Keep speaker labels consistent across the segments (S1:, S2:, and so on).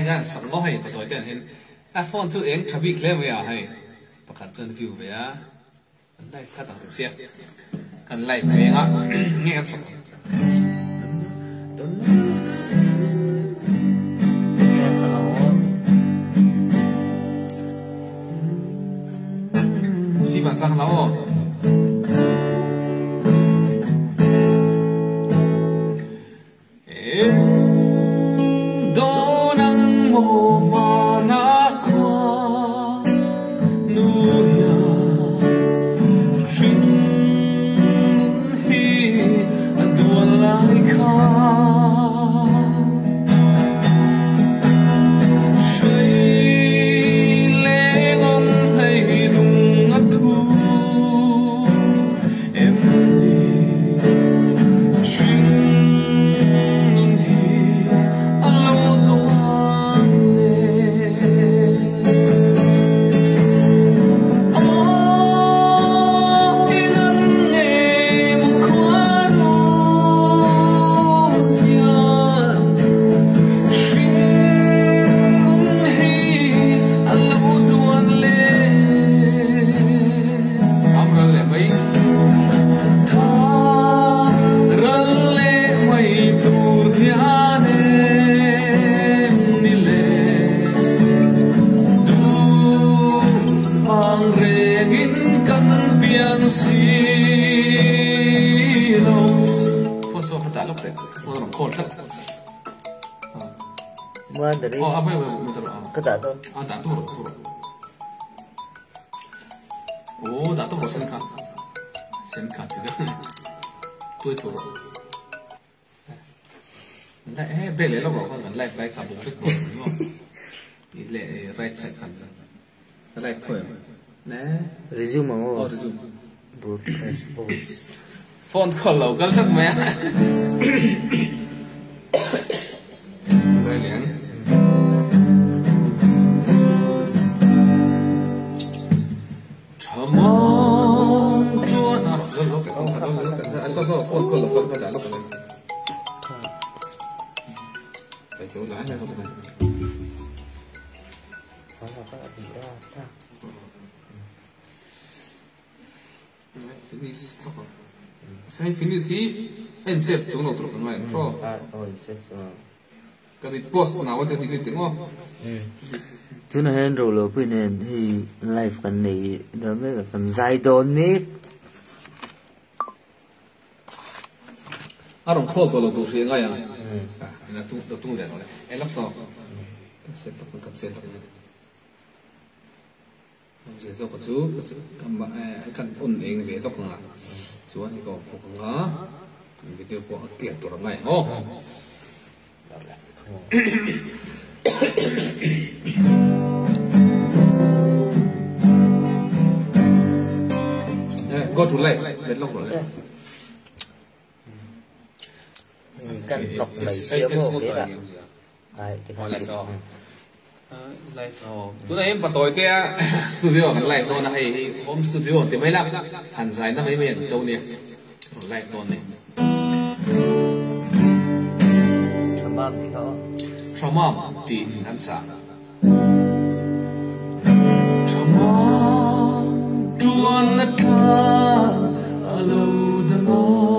S1: gan sang lo hay patoi ten hin a phone tu eng thabi khle me ya hay pakhat chen view ve ya live kha ta sia kan live ve nga nghe sak si ban sang lao
S2: dari
S1: oh apa yang betul
S2: tak tahu
S1: tak tahu oh tak tahu sen card tidak tôi thua lại bele lo rồi con lại lại cả bộ phép bộ đúng không thì lại right side sẵn lại thôi nè
S2: resume
S1: oh resume
S2: broadcast
S1: phone call lâu cái thật mẹ so phone call lo con đã lúc này phải chỗ lái này không được finish sai finish si en save chỗ nào tụi nó pro cái đi post nào thì đi tiếng không
S2: thứ này hen rồi lo bên này thì live phần này đó mới là phần dài đồn miết
S1: à rồi call tôi tôi sẽ ngay à là tôi để rồi em lắp sau sẽ tập cắt sẽ giờ sau có chú cầm bạc cần ôn eng về lắp ngà chú anh có phục ngà video của tiền tôi làm này ô go to live đến lúc rồi
S2: căn lọc này xíu một cái là thì
S1: hỏi live to live to tối nay em bắt tối cái studio hẳn live to này hôm studio thì mấy lắm hẳn dài nó mấy miền châu nè live to này trauma thì hẳn sao trauma tuan na ta alo dano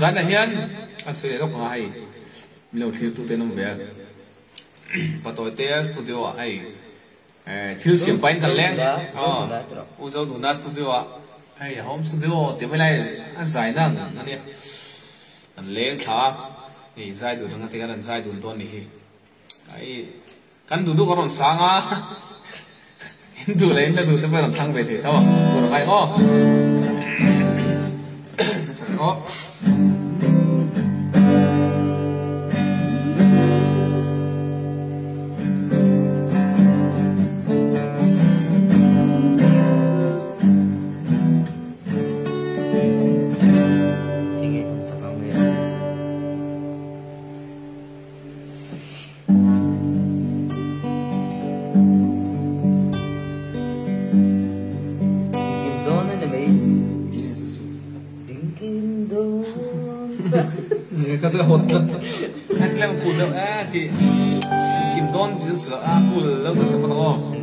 S1: zai na hian a sui lo ko ai lo thil tu te nom ve patoi te studio ai thil sim pain kan leng u zo du na studio ai home studio te mai lai a zai na ani an leng tha ni zai du na te kan zai du ton ni hi ai kan du karon sanga hindu lain la du te pa thang ve the thaw ko kai ngo sa ngo cái thứ hột anh làm cùi đâu thì kim don thì sửa cùi lâu nó sẽ bắt đầu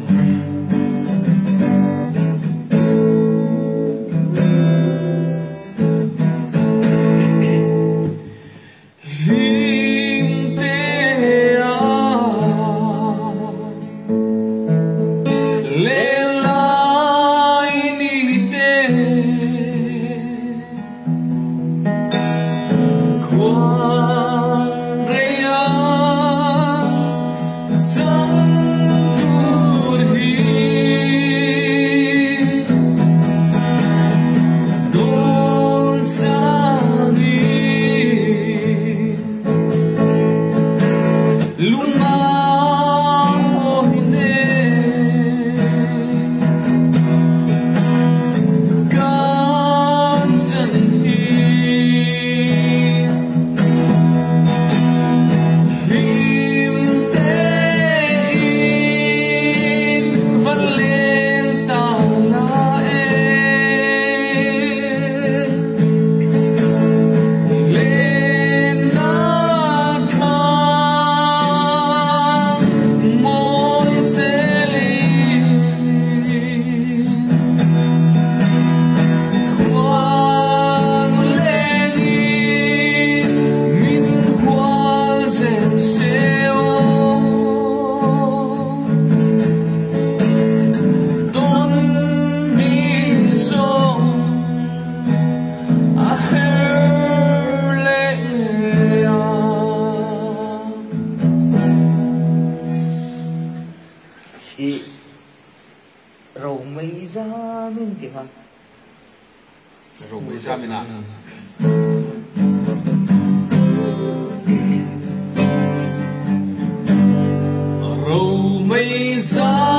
S1: rồi mới ra mình à rồi mới ra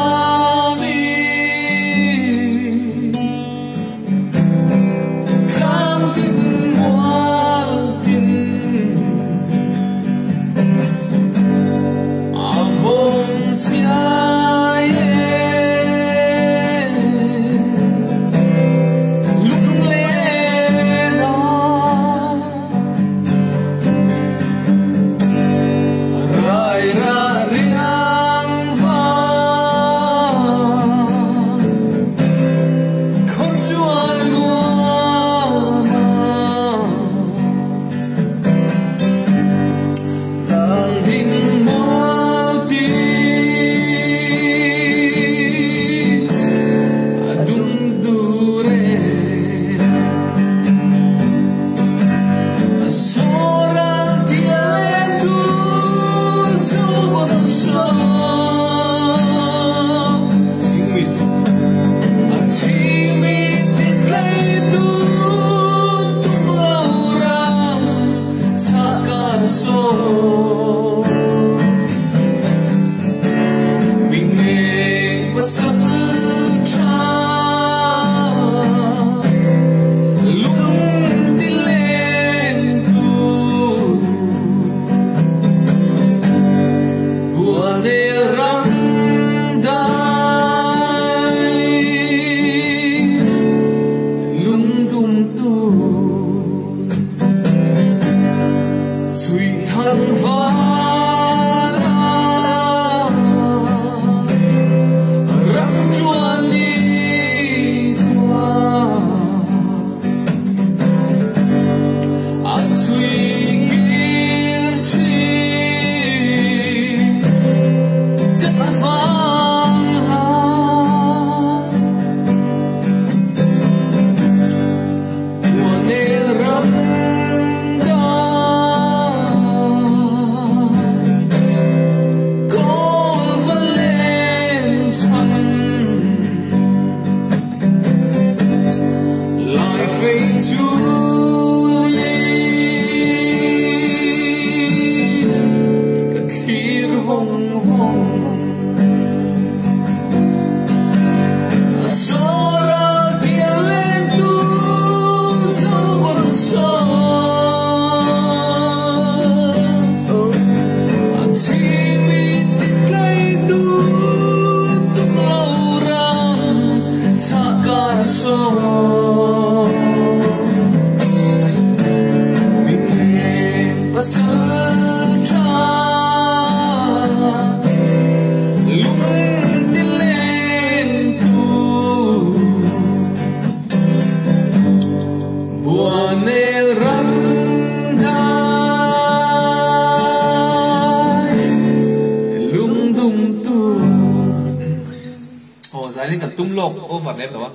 S1: tung lộc overlap đó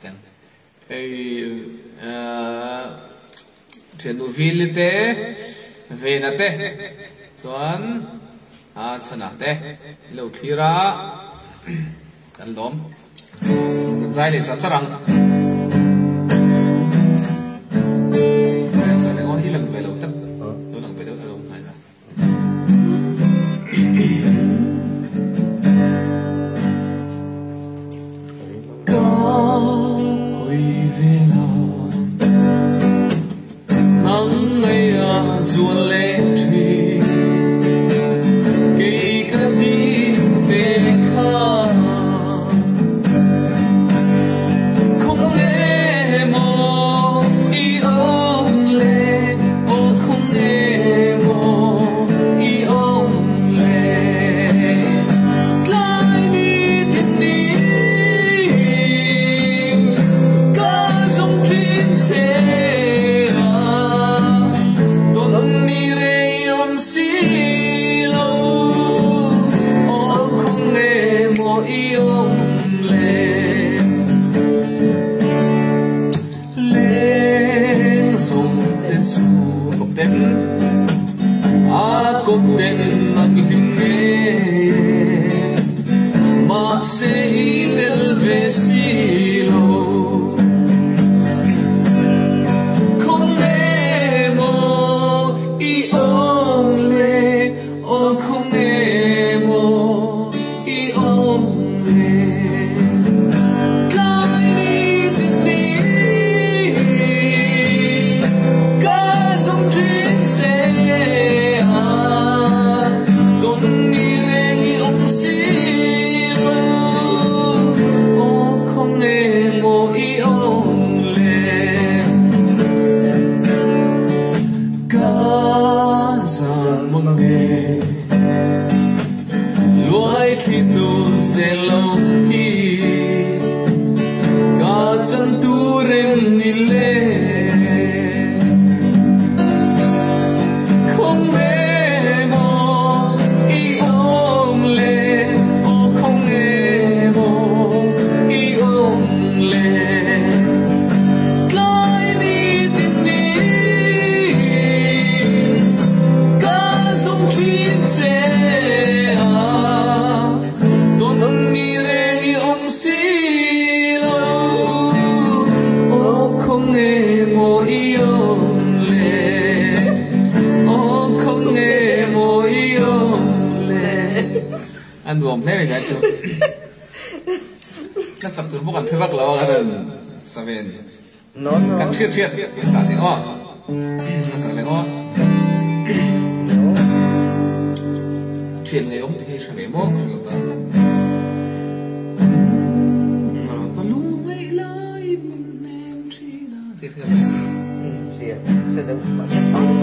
S1: chẳng chuyện đồ viên thế về nè thế chuẩn chân nè thế lâu khi ra cần đóm dài lên sát răng sẽ lấy ngón hi lần về lâu tất lâu lần về đâu lâu này ra ruột lệ thủy cây cát đi về khá không nghe mò ý ông lệ ô không nghe mò ý ông lệ lại đi tiền đi cả dòng thuyền xe cũng đến mặt hình nghe mà sẽ del về silo không nghe mò ý ông lệ ô không nghe mò ý ông lệ lại đi tìm đi cả dòng thuyền sẽ thì nu sẽ lâu đi cả chân tu rem đi lên không nghe mò ý ông lệ ô không nghe mò ý ông lệ lại đi tìm đi cả dòng thuyền sẽ anh buồn thế vậy chứ cái sập từ bốc ăn phê bắc lâu cái đó sao vậy cái thiệt thiệt cái sao thế ngó cái sao này ngó chuyện này ông thì sao vậy mốt rồi ta có lúc ngày lại mình em chỉ là thế thôi thiệt thế đâu mà sẽ xong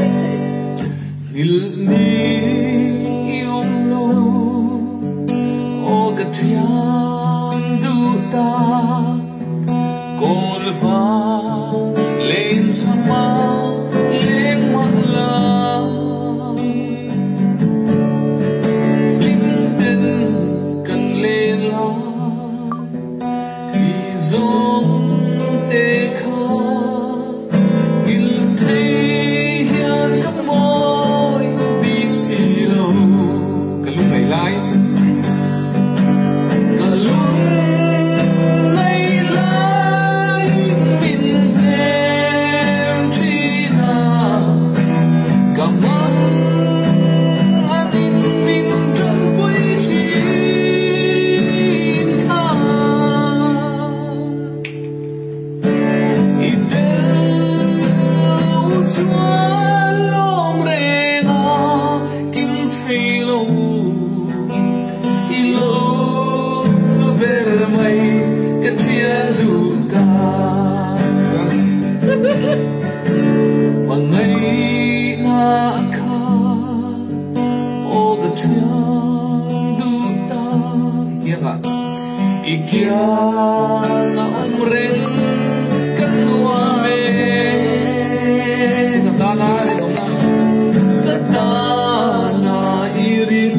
S1: đi ông lâu Tiang duta kolva lên sama lên mala linh tinh cần lên la khi giống tê kha gil thấy hiền các môi bị kia là ông rèn cất lúa mê cất ta na đi ông na cất ta na irin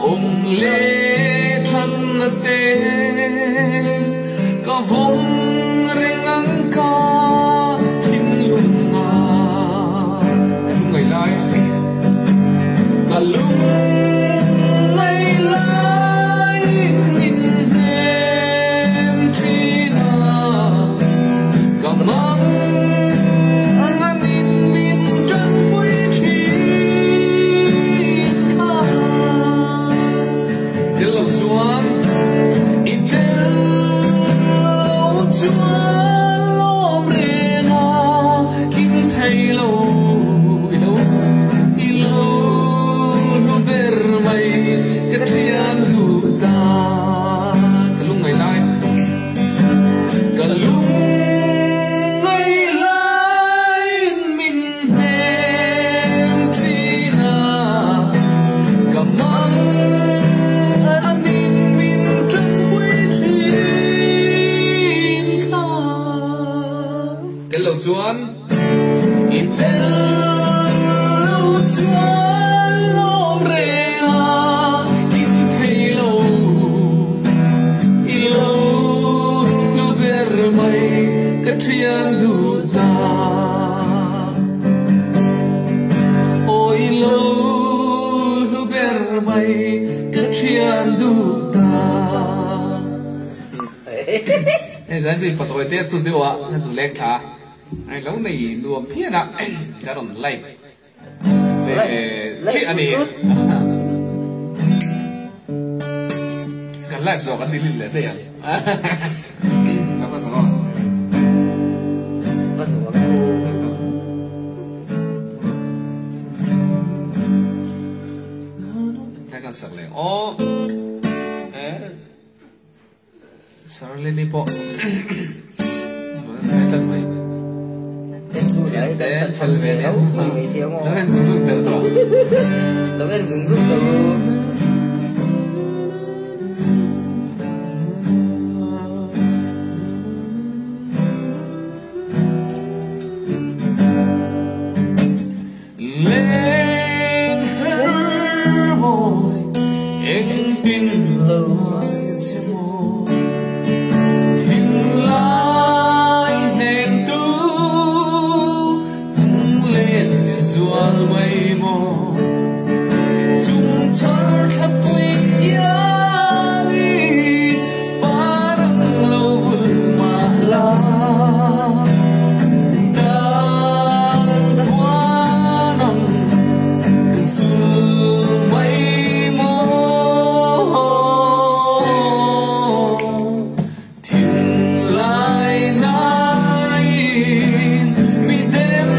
S1: ông lê thân tê cả vùng rèn ăn ca thiên lùng à lùng ngày lai cả lùng chuan in tel chuan lom re ha in thei lo i lo lu ber mai ka thian du ta o i lo lu ber mai ka thian du ta ai zan ji patoi te su de wa su lek tha ai lâu này nuông phía nào cái đồng live về chuyện này cái live rồi cái đi lên đây à nó có sao cái con sợ lên ô sợ lên đi bộ cái tận mày để phần về nó bên dùng dùng từ đó nó bên dùng dùng từ lên her boy anh tin lời cho tình lại nên Zual mai mo Zum char khap quy yari Parang lovul mahla Dan tuanang Kansul mai mo Tin lai nain Midem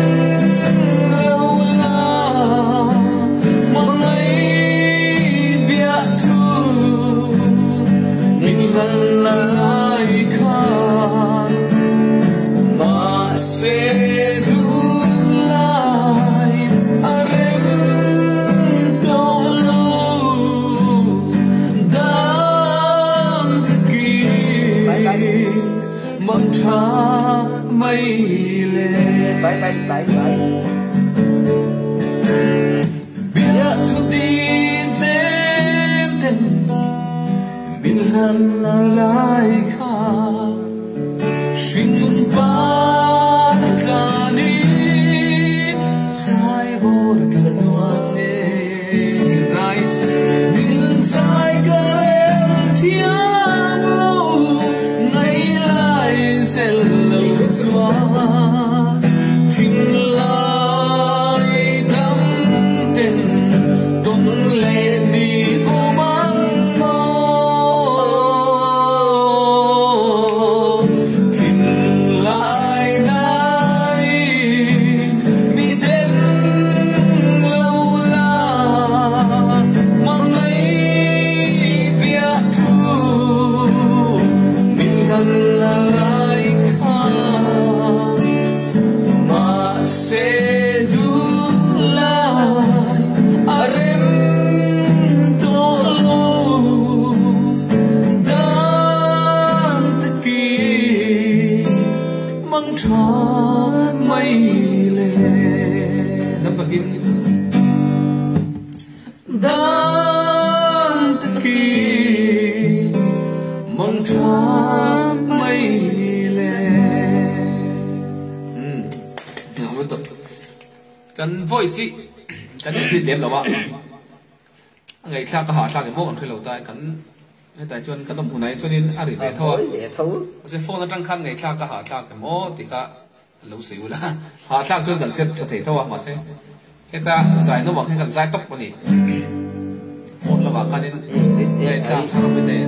S1: tra mây lệ năm bậc in đang tất kỳ mong tra mây lệ ngào bất tập cần voice cần những thứ điểm đâu ạ ngày khác có hỏi sao cái mốc còn thuê lầu tai cần tại chuyên cái đồng hồ này cho nên ăn được về thôi sẽ phone nó trăng khăn ngày khác có hỏi sao cái mốc thì cả lâu xíu là hỏi sao chuyên cần xếp cho thể thôi mà sẽ hiện ta giải nó bằng cái cần giải tốc vào nhỉ phone là bảo cái nên ngày khác không biết thế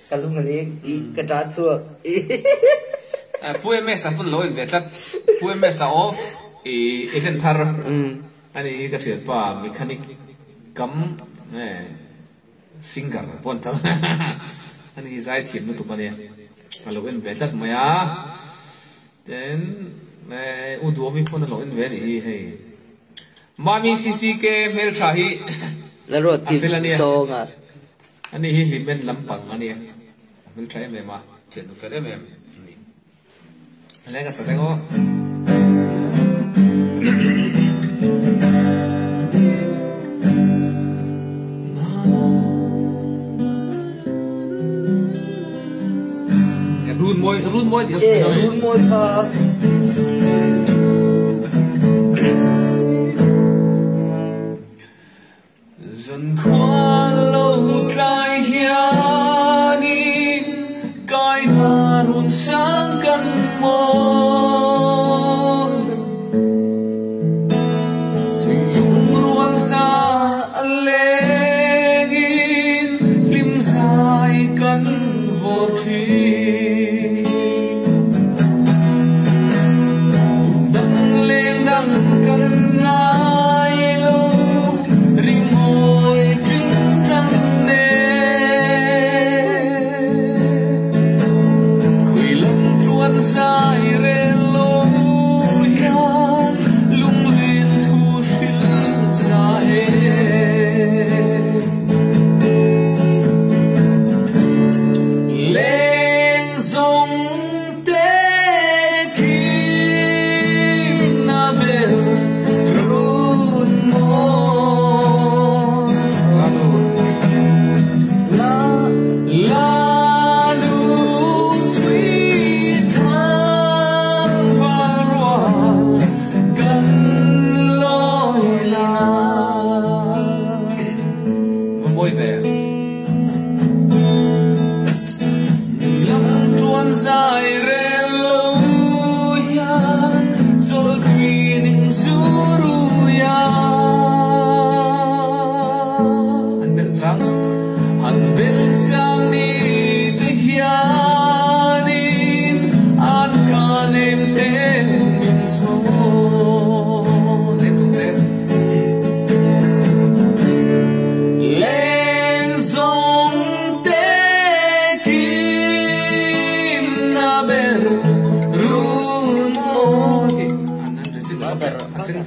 S2: kalau ngelihat ketratsua,
S1: puai mesa pun loin betat, puai mesa off, ikan thar, ani kacir pa mekanik kam, singer pun tahu, ani saya tim itu mana, kalau loin betat maya, dan udah mi pun loin beri, mami sisi ke mel trahi,
S2: lalu tim songa.
S1: Ani hi limen lampang ani mình try em mà chuyện được phải em lấy cái sợi ngô run môi thì
S2: run môi pha
S1: dần qua lâu cay hiền đi cay na run sáng căn môi dùng ruộng xa lên lim dài căn vô thủy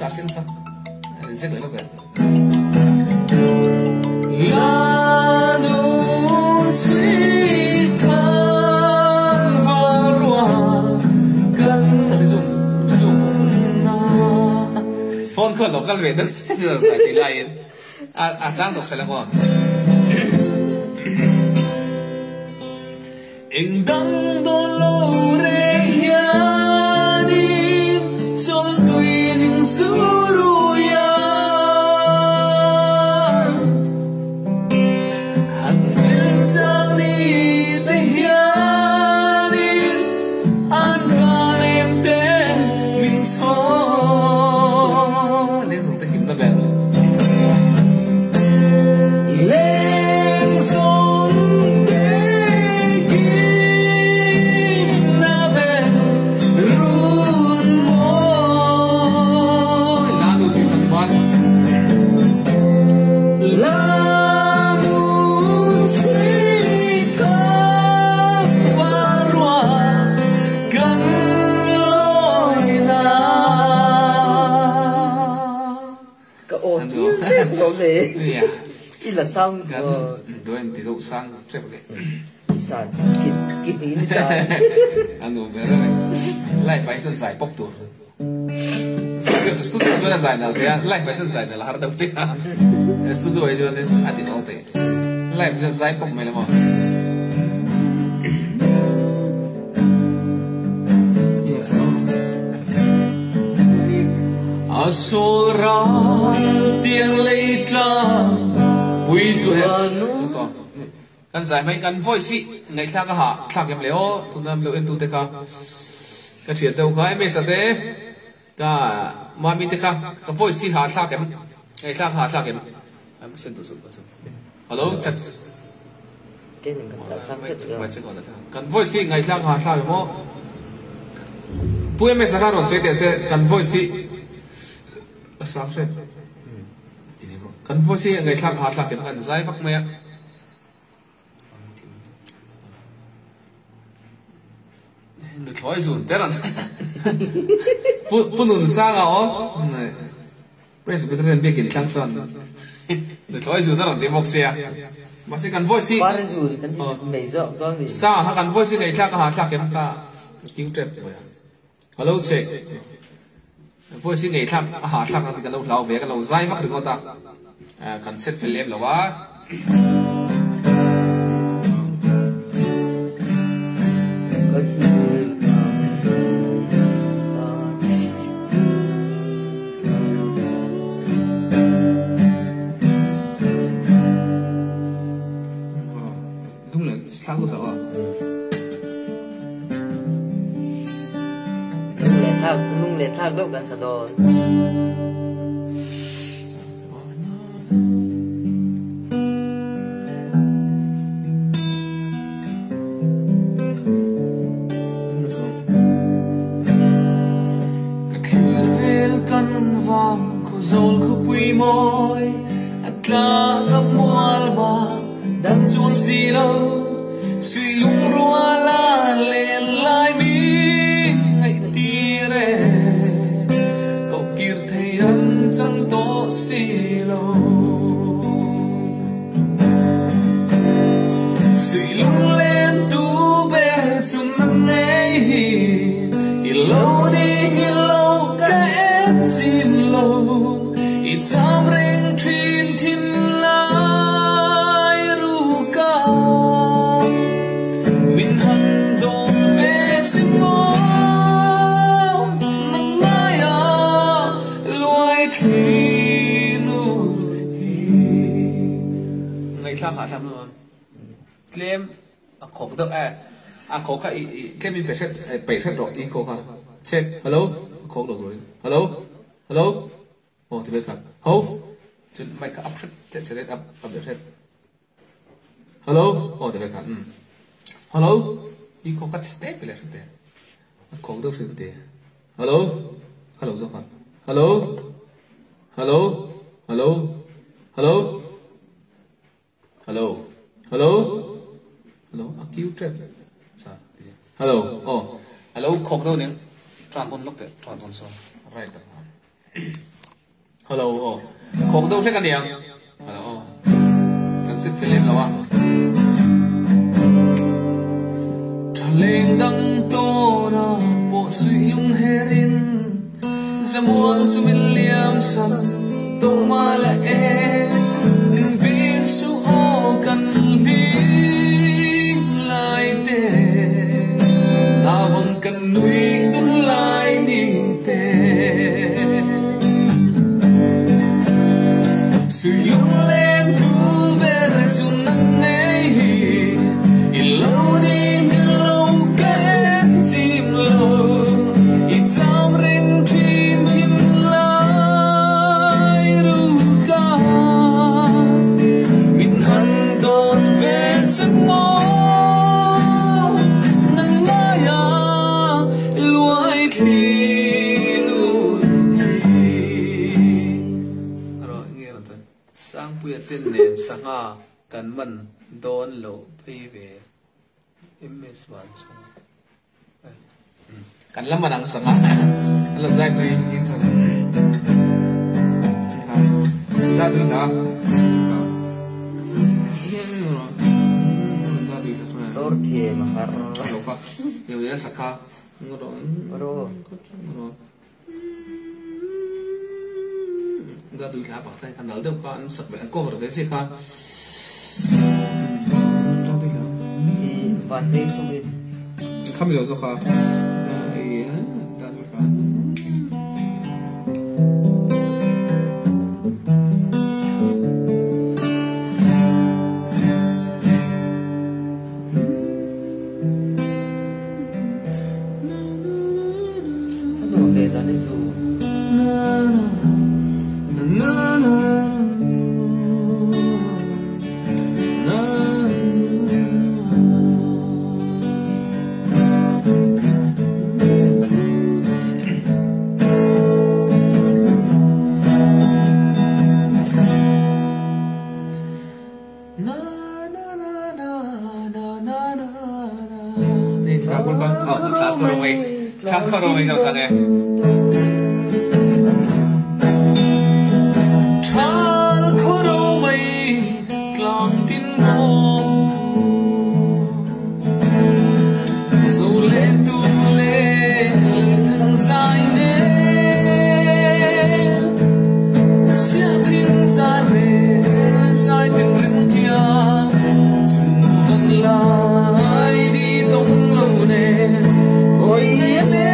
S1: asin ta zek le lokte
S2: la nu chui thang vào rùa gần
S1: zoom phone call local về được sai thì lại trang đọc sai là con
S2: anh đang đôi lối re hiani cho tôi những suruya hàng bên sang đi te hiani an gan em te min cho
S1: nên dùng tiếng kiếm nó về
S2: lên sông Ini là sang
S1: đối anh thì dụ sang chắc vậy
S2: sang kít ní sang
S1: anh đủ về rồi lại phải sân giải bốc tuổi studio cho là giải nào thế lại phải sân giải là hard đập đi studio ấy cho nên anh thì nó thế lại phải giải bốc mày làm mà
S2: Asura tiếng lệ tra bùi tuổi
S1: kan giải mấy kan voice ngày khác cái hạ khác em léo tụi nam luyện tu thế cả cái chuyện đâu có em biết sao thế cả mà mình thế cả cái voice hạ khác em ngày khác hạ khác em xin tu sụp hello chat
S2: cái mình cần phải sang cái
S1: kan voice ngày khác hạ khác em mo bùi em sao rồi sẽ kan voice sao thế kan voice ngày khác hạ khác em kan giải vắc mẹ được thói dùn thế là phụ nữ sang à ó này bây giờ bây giờ biết kiến thang son được thói dùn thế là tìm mốc xe mà sẽ cần voice
S2: quá dùn cần mấy rộng to gì
S1: sao hả cần voice ngày khác hả khác em cả cứu trẹp rồi hello check voice ngày khác hả khác thì cần lâu lâu về cần lâu dài mắc được không ta cần set film là quá đúng là sao cũng sợ
S2: nung lệ thác đâu gần sa đòn
S3: Zol ko pui moy at la ngam mual ba dam chuan silo sui lung ruala len lai mi ngai ti re ko kir thei an chang to silo sui lung len tu ber chum nan nei ilo ni ilo ka em chin lo Tam reng trin tin lai ruka min han dong ve chim mo nang maya luai thi nu hi
S1: ngày khác hả tham luôn claim khổ được khổ cái claim mình phải hết rồi ý khổ hả check hello khổ được rồi hello oh thì biết thật hấu chứ mày cứ up hết sẽ up được hết hello oh thì biết thật hello đi có cái step về lại thế có đâu thế hello rồi hả hello kêu trap sao hello oh hello có đâu nè tràn con lúc thế tràn con sao right hello oh khóc đâu thế cái niềng hello chẳng xích phê lên đâu à
S3: lên đăng tô na bộ suy lung herin zamuan su min liam san tô ma la e ning bin su o kan li lai te na vang kan nui dun lai ni te su lung lên tu ver su nan nei ilo ni chim lo ít dòng rừng chim chim lai ru ca mình hân đồn về sân mơ nắng mai à loài khi nuôi rồi nghe là thôi sang bữa tên nền sang à cần mình đồn lộ phi về em mê swan chung
S1: kan lama nang sama la zai tu in sama da du na da du ta
S2: Tor thie mahar
S1: lo ka yo ya sakha ngoro da du la ba tai kan dal de ka an sak be ko ver ve se ka da du la
S2: van day sumit
S1: kam lo zo ka Karo kau sange.
S3: Thal karo mai klang tin mo. So le tu le thang sai ne. Sia tin sa re sai tin rem tia. Chung van lai đi tông lâu ne. Ôi le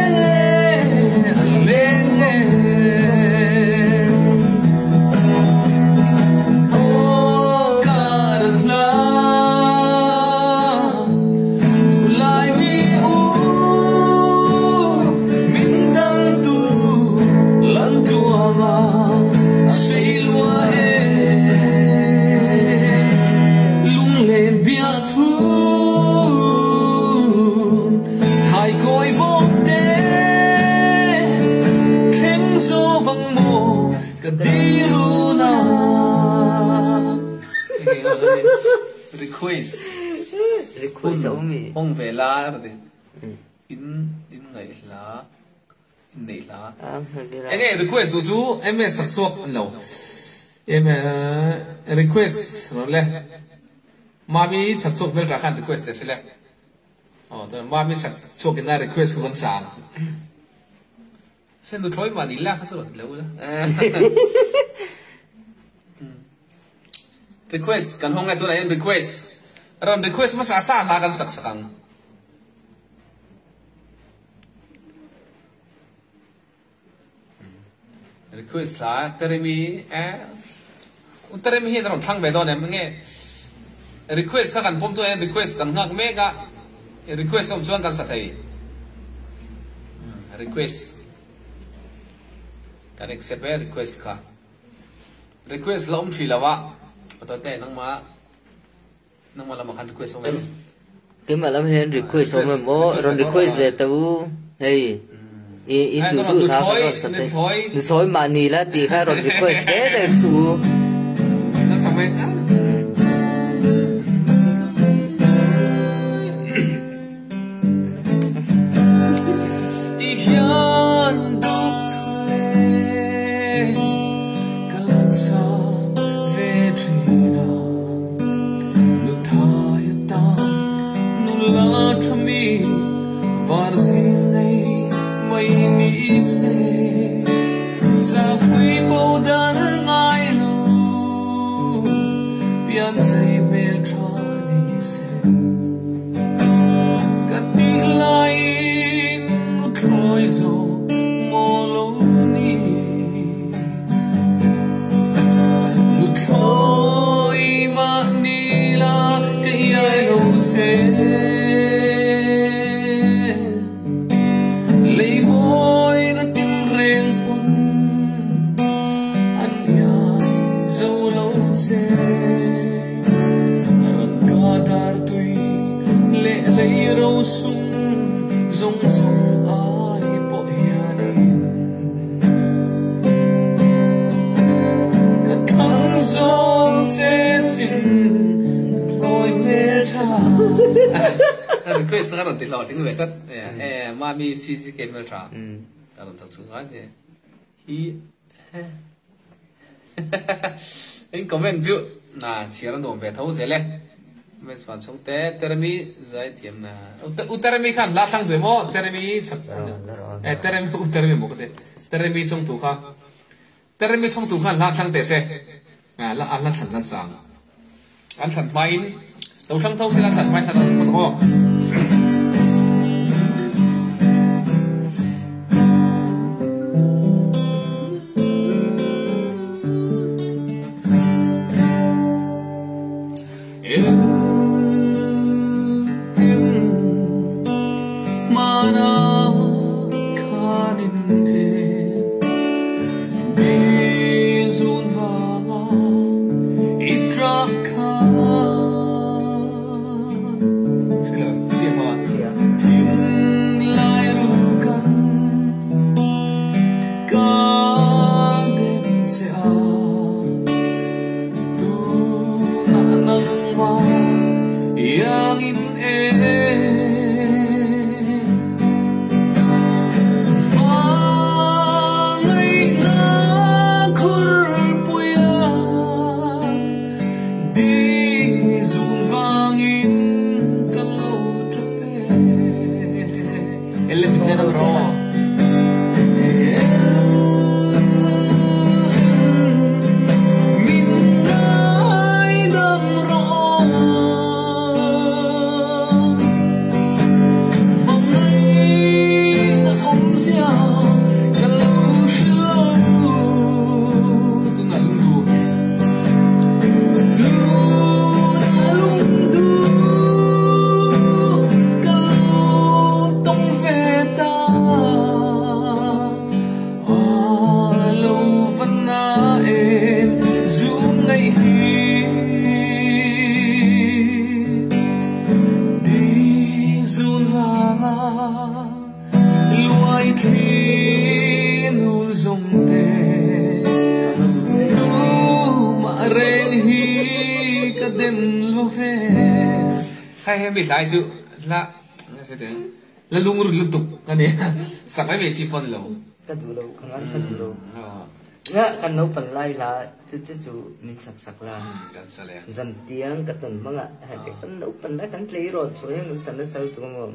S2: request
S3: ông về lá rồi in ngày lá in ngày lá
S1: em nghe request của chú em nghe sặc sụp lâu em request rồi lên mami sặc sụp về ra khăn request thế lên rồi mami sặc sụp cái này request của con sáng xem được thôi mà đi lá hết rồi lâu đó request kan hong itu lain request ron request mas asa akan saksakang request lah terimi terimi hin ron thang bedon em nge request kan pom tu request kan ngak mega request om chuan kan sakai request kan accept request ka request lom thi lawa tôi tệ năng mà làm một hành request xong rồi
S2: cái mà làm hen request xong rồi bố rồi request về tàu hey in tu tháp rồi sắp tới được thôi mà nì là thì khai rồi request thế để su
S1: nó xong rồi
S3: đi hiền đục lệ se sa pui po dan ngai lu pian sei mel tra ni se ka ti lai nu troi zo mo lo ni nu troi ma ni la ke ai lo se lấy râu sung rong rong ai bỏ hiền cả thằng rong sẽ xin rồi mê tha
S1: anh quên sao rồi tìm lọt tiếng người tất mami si cái mê tha cả rồi thật sự nói thế hi anh comment chứ na chỉ là đồ về thấu dễ lên mấy sản xuất té termi giải tiệm na utarmi khan la thang đuổi mò termi chặt termi utarmi một cái termi trong tủ kha termi trong tủ khan la thang té se la ăn la thằng sang ăn thằng main đầu thang thâu sẽ la thằng main thằng sang một ho hay bị lại chứ là lung lung tục cái này sắp mấy về chi phân lâu
S2: cái đủ lâu không ăn cái đủ lâu ngã cái nấu phần lai là chú mình sặc là dần tiếng cái tuần mang ạ cái con nấu phần đã cắn lấy rồi chỗ những sẵn nó sâu tụi ngon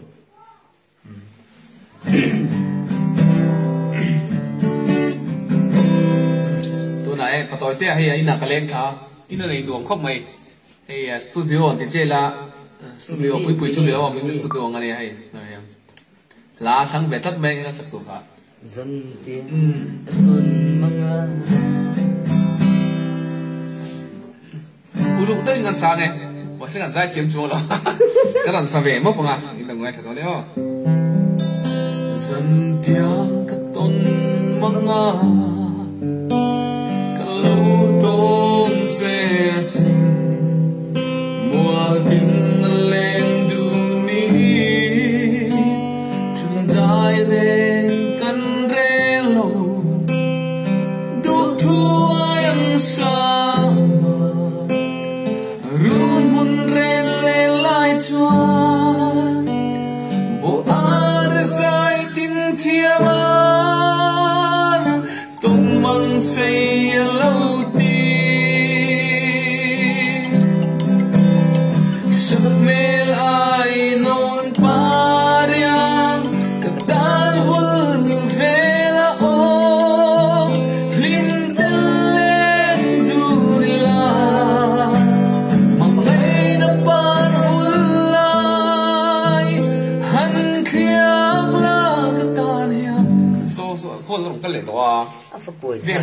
S1: tôi này bắt tôi té hay ấy là cái lên khá cái này luồng khóc mày hay studio thì chơi là studio bụi studio mình studio ngay này hay là thằng bé tất mấy cái sắp tụt cả
S2: dân tiếng thôn mang
S1: lúc tới ngân sáng này và sẽ ngân giải kiếm chúa rồi cái lần sau về mất không à những đồng ngay thật đó đấy
S3: dân tiếng các tôn mang các lâu tôn sẽ sinh mùa tình lên du ni trường đại re căn re lâu đủ thu em sa run mun re le lai chua bo ar sai tin thiaman to
S1: khôn nó cái lệ to
S2: à phải bồi
S1: việc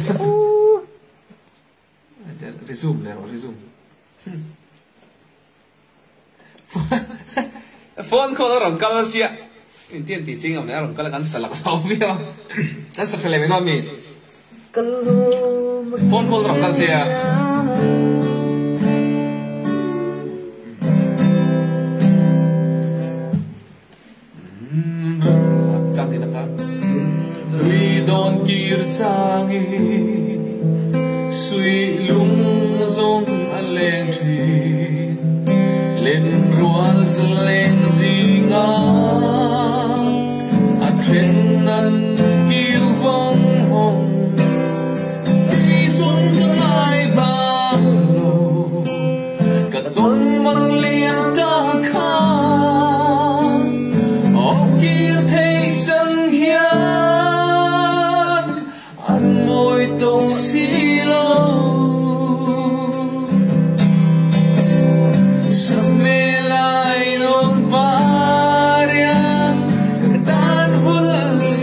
S1: để zoom này rồi zoom phone khôn nó rộng cao xia in tiền tỷ chính ông này rộng cao là gắn sạc sau biết không gắn sạc lại với nó mi phone khôn rộng cao xia don kir changi sui lung zong aleng thi len rual zleng zinga a tren nan kiu vong vong ti sung ngai ba lo ka don mang liang ta kha o kir thei chang hia tông xí lô sắp mê lại nông ba ria cực tan vun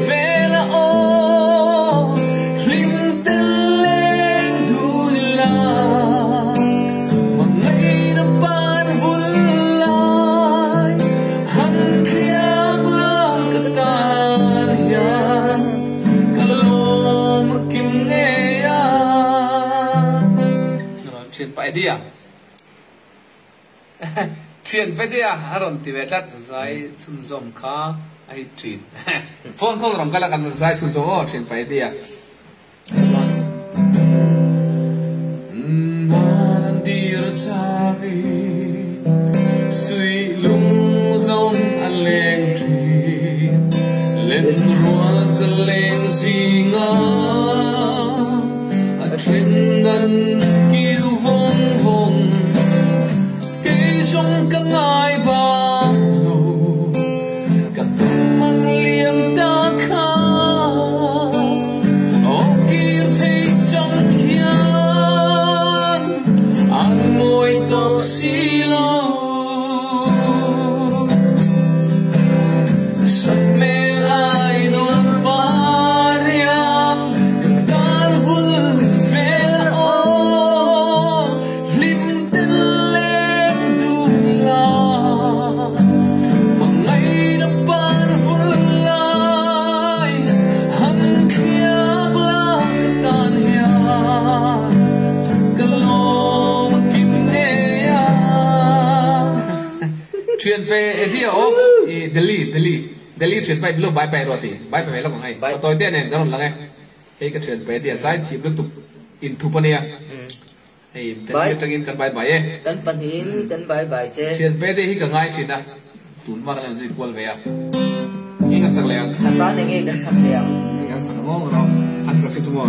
S1: về là ô linh tên lên thu la mà ngày năm ban vun lại hăng khiang la cực tan hiền chuyện phải đi à chuyện phải đi à haron thì về đặt giải chun zom kha ai chuyện phone không làm cái là cần giải chun zom chuyện phải đi à nan dir chani sui lung zong aleng tri len rual zaleng singa a tren dan vong vong cây sông cắm ai ba lô cả tâm mang liềm ta kha ô kia thấy trong hiền ăn môi tóc xí lô sắp mê ai non ba riêng cần tan vun về chuyện về thì ở Delhi chuyện bay lúc bay rồi thì bay là còn hay tôi tên này nó là nghe cái chuyện về thì sai thì lúc tục in thu pan này hay Delhi trang in cần bay
S2: cần pan in cần bay chứ
S1: chuyện về thì cái ngay chuyện nào tụi mà làm gì quên về à nghe cái sắc lẹng
S2: anh bán nghe cái sắc lẹng
S1: nghe sắc ngon rồi ăn sắc chuyện thôi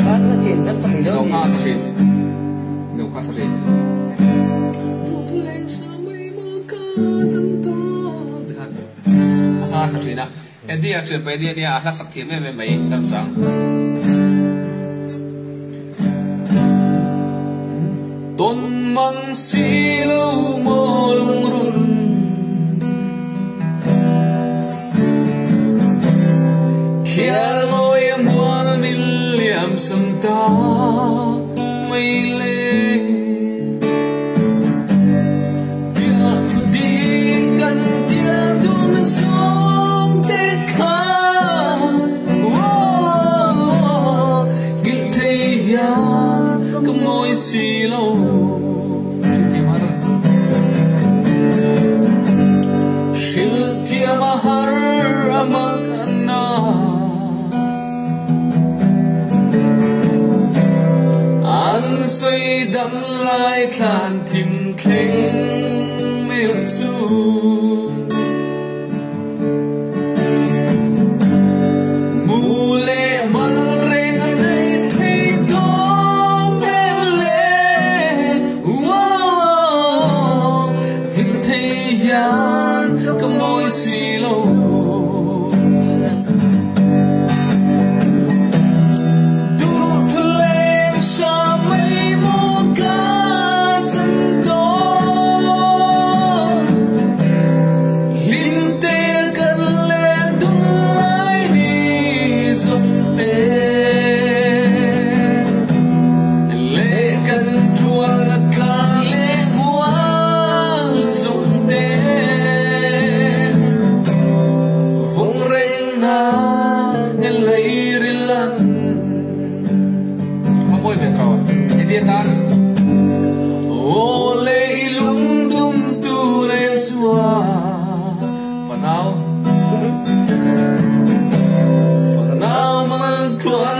S2: bán nó chuyện nó sắc gì đâu
S1: đâu có sắc chuyện đâu có sắc chuyện sắc chuyện à em đi chuyện về đi đi à sắc thiệt mấy mấy làm sao tôn mang xí lâu mơ lung rung kia ngồi em buồn mình liệm sầm ta mây lên xì lâu sự thiam har amagana an say đắm lại than thìm thênh mêu chu mù lệ mân rê này thấy con em lên vĩnh thế gian cầm môi xì lâu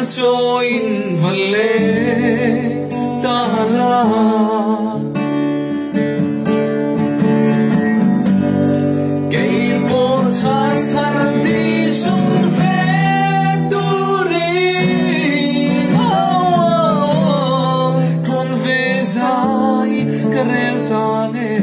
S3: cho in vật lệ ta la cây bộ cha thar đi sông về duri trốn về dài karel ta nghe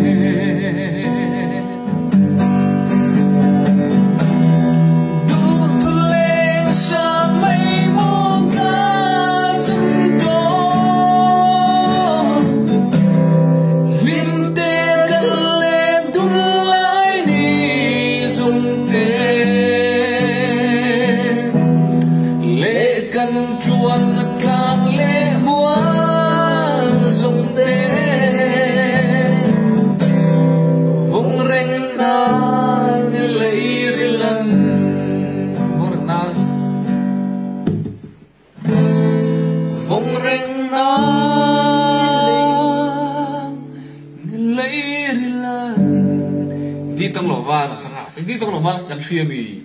S1: đi tông lò va là sang hạ đi tông lò va gần thuyền gì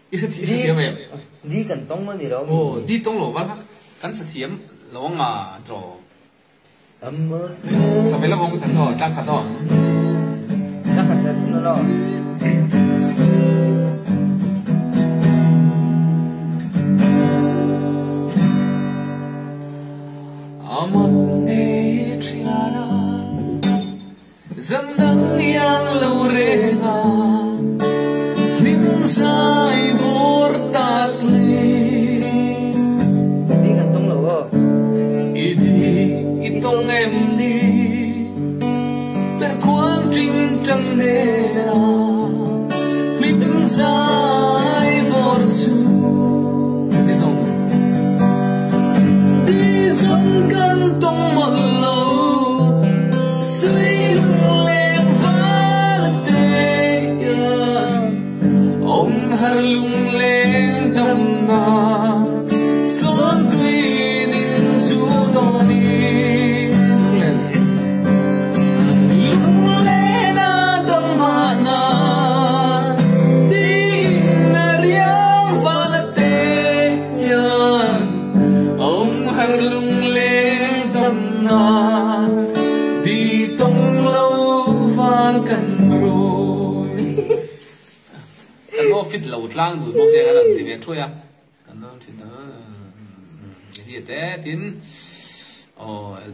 S1: ít thì thiếm em
S2: đi gần tông nó gì đó
S1: đi tông lò va gần sẽ thiếm lò ngà trò sao mấy lúc ông thật rồi chắc thật rồi
S2: chắc thật nó rồi
S3: dân nắng yang lâu renga lim sai vor tak le
S2: đi gần tông lỗ
S3: itong em đi per quang trinh trăng nera lim sai vor chu đi dòng gần tông một lâu suy lung lên tâm na son tuy ninh su đoni lung lên tâm hạ na đi na riang valate yan ông har lung lên tâm na đi tông lâu van cần rồi
S1: nó fit lẩu lang đủ bốc xe cái lần thì biết thôi à cái nó thì nó thì thế tin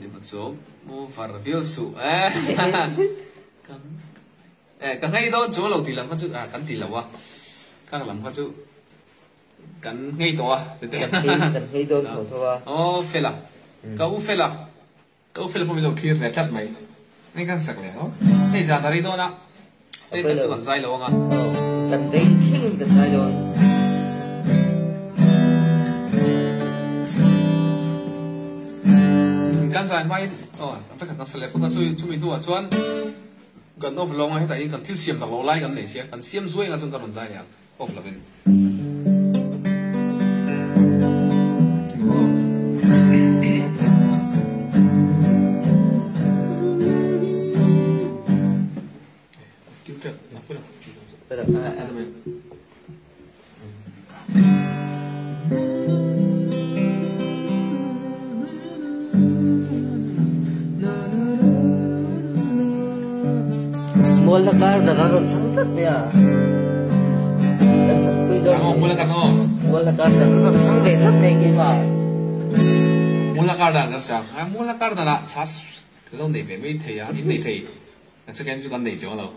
S1: đi một số mua phở phiêu sụ cái ngay đó chỗ lẩu thì làm phát chữ cắn thì lẩu các làm phát chữ cắn ngay to
S2: cắn ngay to
S1: thôi phê là câu phê là không biết lẩu kia là chặt mày ngay cắn sặc lẻ đó ngay ra tới đó nè đây là chỗ dai lẩu à
S2: sẵn rейn king cái này rồi
S1: căn sai mai phải cần select cũng ta chui mình đua chuan gần off long hay tại cần thiếu xiêm đặc lâu lại gần này chứ cần xiêm duy là chúng ta còn dài à off là bên kiếm được apa lah
S2: mula kar dararon sangat ya dan sampai
S1: sama mula kar
S2: dararon sangat sangat gimana
S1: mula kar dan kan sang mula kar dan nak chas kalau ni be mai thei ya ni thei sẽ cái con này chỗ nào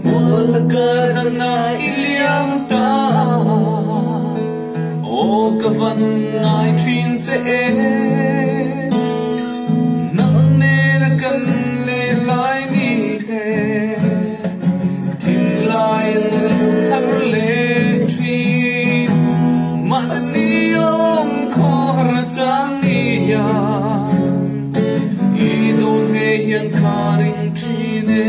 S3: mula kar dan nak iliang ta o kavan ngai thin che nang ne na kan le lai ni te tin lai na thar le thi mas ni om khor chang ni ya I don ve hian karing thi ne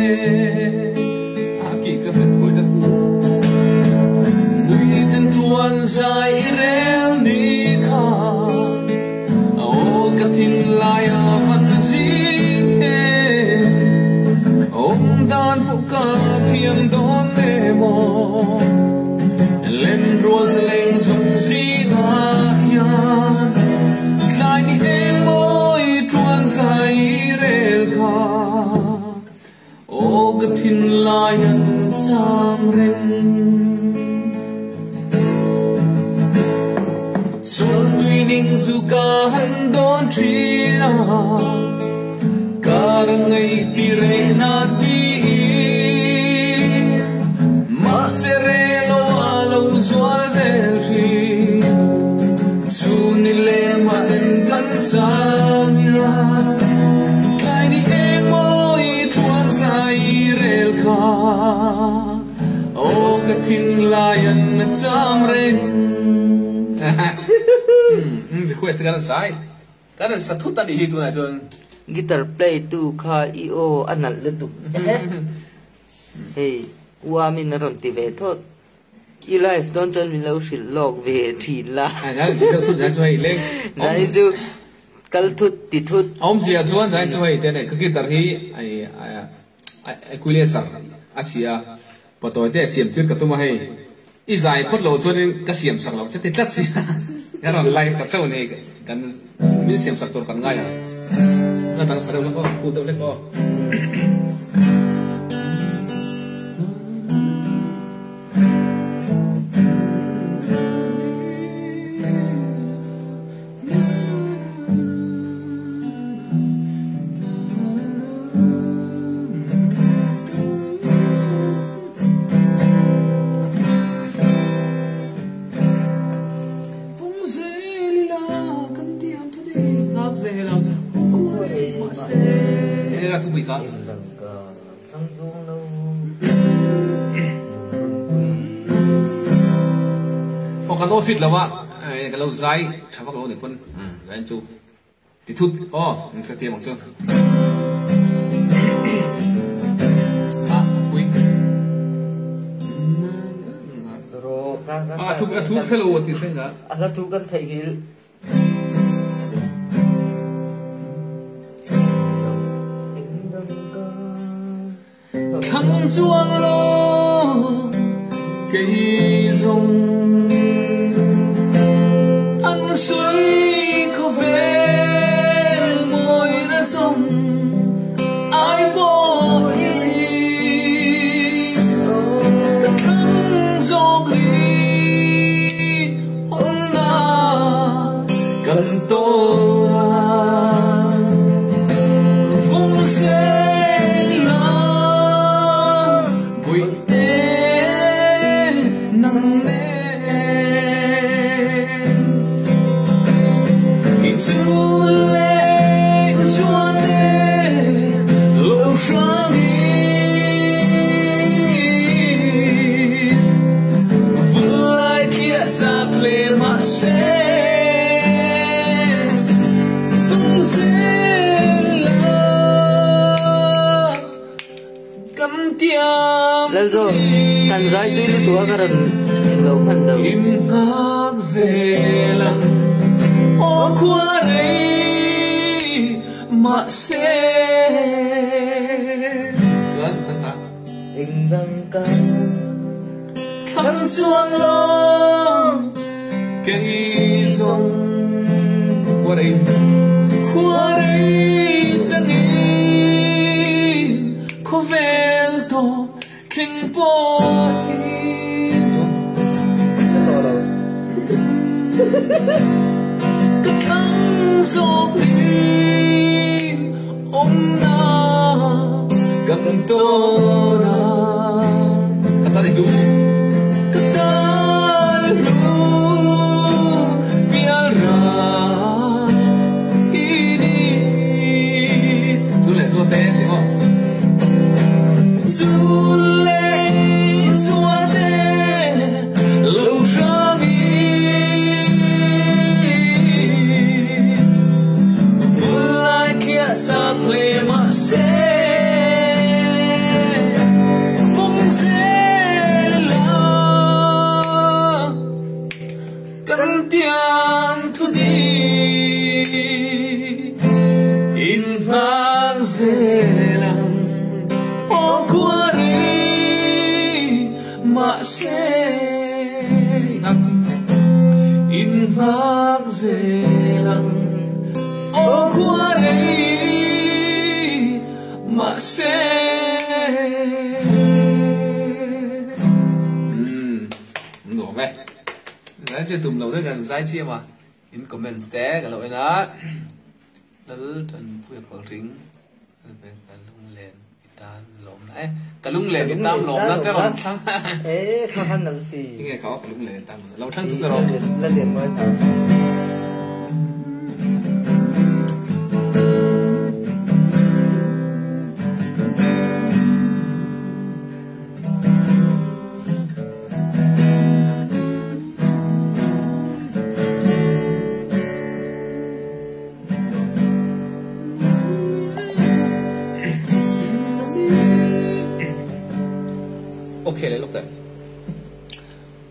S1: aki ka pet ko dat
S3: Nuiten tuan sai rel ni ka o katin lai van si he om dan pu ka thiam don ne mo cái thiên lai anh chạm rèn chốn tuy ninh dù cả hắn đón chia cả ngày ti re na ti mà sẽ re lâu xóa dễ gì chu ni lệ mà đừng cắn sang ya cái đi em ơi chuan sai rel kha ô cái thiên lai anh chạm rèn
S1: request cái sai cái này sát thút ta đi tu này cho
S2: guitar play tu kha io anal le tu hey wa min ron ti ve thot i life don chan min lo shil log ve thi la
S1: nga đi đâu thút ra cho hay lên
S2: dai ju kal thut ti thut
S1: ông gì chuan dai cho hay thế này cái guitar hi ai kuile sang achia patoi te siam tir ka tu ma hay i zai phot lo chuan ka siam sak lo che tlat chi nga ron lai ka chau ne kan min siam sak tor kan ngai nga tang sa đâu ko ku đâu le ko thu bị cả hoặc là fit là vợ cái lâu dài chả bắt lâu để quân anh chú thì thút cái tiền bằng chưa thút hello thì thế nhá
S2: là thút kan thầy hiểu
S3: thăng xuông lo cây rồng ăn suối có về môi đã sông ai bỏ đi thăng gió đi hôm nào cần tôi vùng xe
S2: lần rồi cần giải tuy lúc tuổi cái lần lâu phần đầu
S3: im ngác dễ lặng ôm qua đây mà sẽ
S2: tình đăng ca
S3: thăng chuông lo cây rồng
S1: qua đây
S3: chẳng in có vẻ to kinh bố cái thăng gió in ôm na cầm tô na
S1: ta thì đúng
S3: mà sẽ
S1: anh chơi tụm lâu thôi gần giải chia mà in comments té cái lỗi đó đó thần vui có ring về cái lung lên itan lom này cái lung lên itan lom nó tới rồi thằng
S2: khó khăn lắm gì
S1: nghe khó cái lung lên itan lâu thằng chúng ta rồi
S2: là điểm mới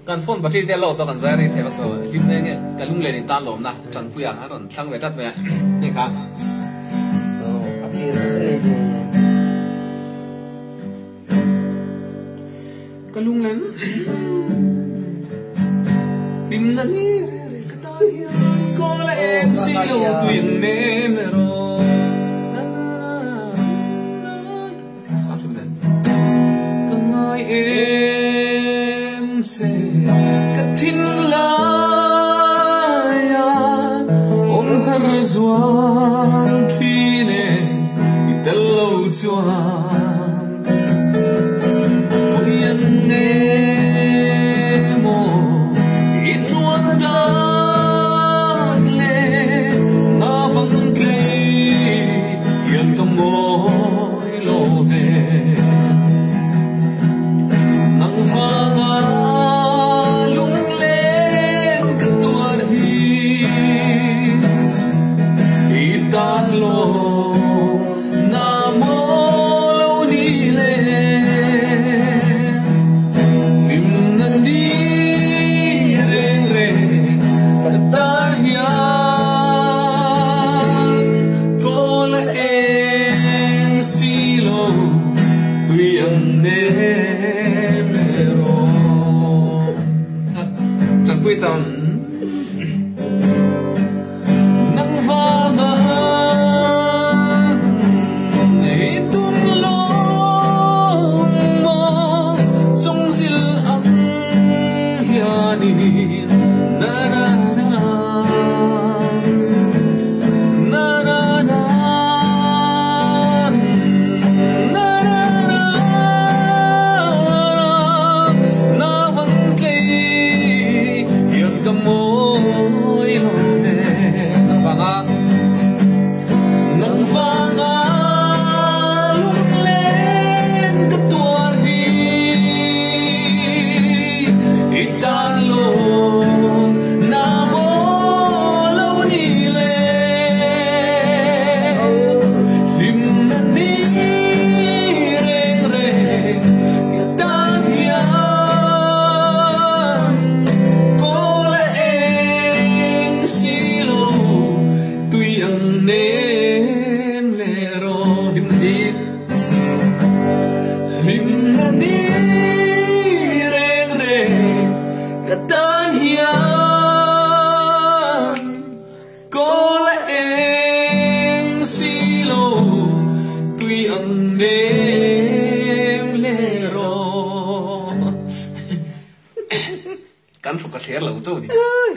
S1: กันฝนปฏิเสธเราต้องกันใจรีเทปตัวคลิปนี้เนี่ยกันลุงเลนตาหลอมนะจันฟุยอ่ะฮะตอนทั้งเวทัดเว้ยนี่ครับกันลุงเลนดิมนันนี่เรกตาเดียก็เลยเองสิโลตุยเนมโรก็ง่ายเองكتن لا يا هرزوان فيني يدلو جوان وينمو يجوان داغلي نافنكلي يلقموي لوفي نغفاغا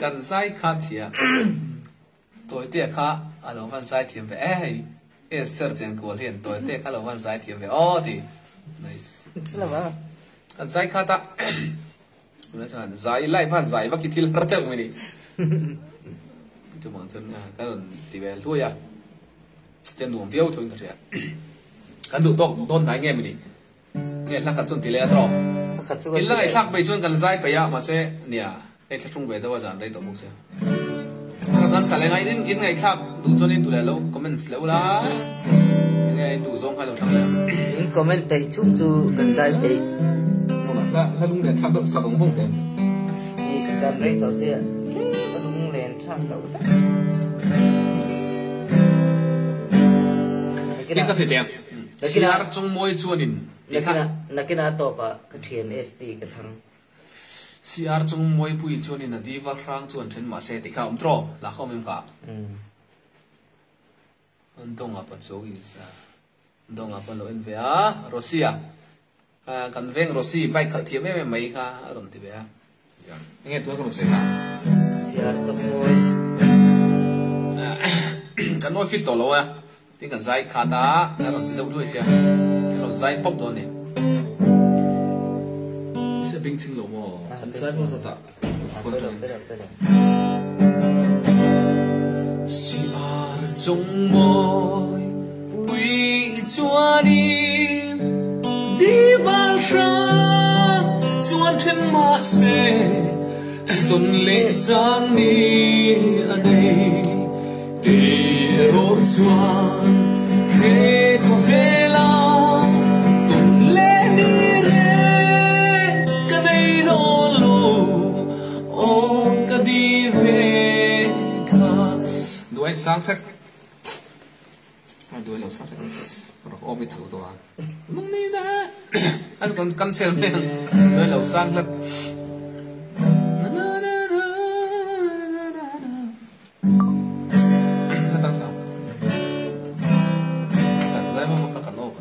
S1: กันไซขาเทียตัวเตี้ยขาอารมณ์วันไซเทียมไปเอเซอร์เจนกูเห็นตัวเตี้ยขาอารมณ์วันไซเทียมไปอ๋อดี nice
S2: ใช่ไหม
S1: กันไซขาตาแล้วฉันไซไล่ผ่านไซว่าคิดที่ละเท่าไหร่นี่จะมองจนกันตีแบบลุยอ่ะจะหนุ่มเบี้ยวทุนกันเถอะกันดูต้นไหนเงี้ยมันนี่เงี้ยลักกันจนตีเลยต่ออินไล่ทักไปจนกันไซไปยะมาเสเนี่ยไอ้ที่ทุ่งเวทว่าจะได้ตัวมุกเสียกันสั่งไงอินไงครับดูจนอินดูแลแล้วคอมเมนต์แล้วล่ะยังไงดูส่งให้เราทำเลย
S2: อินคอมเมนต์ไปชุ่มจูกันใจไป
S1: แล้วถ้าลุงเรียนทักสับของพงเต็ม
S2: นี่กันใจได้ตัวเสียถ้าลุงเรียนทักตัว
S1: กินก็ถือเต็มเสียร์จงมวยชวนิน
S2: นักกินอาตัวปะกระเทียนเอสตีกันทั้ง
S1: เสียร์จงมวยปุยชวนินดีว่าครั้งชวนเช่นมาเสติข้าวตรอหลักข้าวมิมกะอันตรงอ่ะปัจจุบันซะอันตรงอ่ะปัจจุบันเวียรัสเซียกันเวงรัสเซียไปขัดเทียมไม่ค่ะอารมณ์ที่เวีย nghe tôi còn sấy nào
S2: siar chọc môi
S1: cái nồi phít tổ lâu à tiếng cái dây khá ta cái rồi đâu đuôi xia rồi dây pop đó nè sẽ bình sinh lâu mà cái dây không sao ta siar trong môi quy cho đi vào sáng chuan trên má xe tuần lễ giang đi ở đây để rốt chuan he có về la tuần lễ đi re cái này đó lù ô cái đi về cả đuôi sáng phết đuôi lâu sáng phết rồi ôm bị thửตัวnungนี่นะอันกันเซลเนี่ยโดยเราสร้างแล้วตั้งสามกันใจมันมาขัดนอก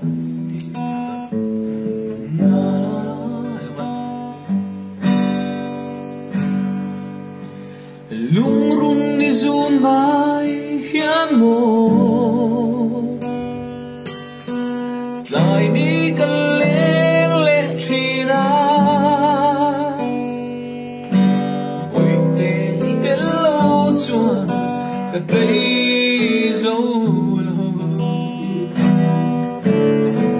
S1: ลุงรุ่นนี่จูนไปเฮียนโมlại đi cần lên lên chi na bồi tê tên lâu chuan cả cây dấu lâu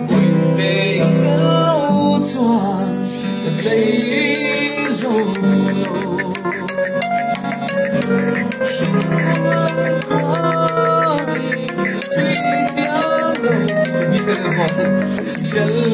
S1: bồi tê tên lâu chuan cả cây dấu lâu Hãy subscribe cho kênh Ghiền Mì Gõ để không bỏ lỡ những video hấp dẫn.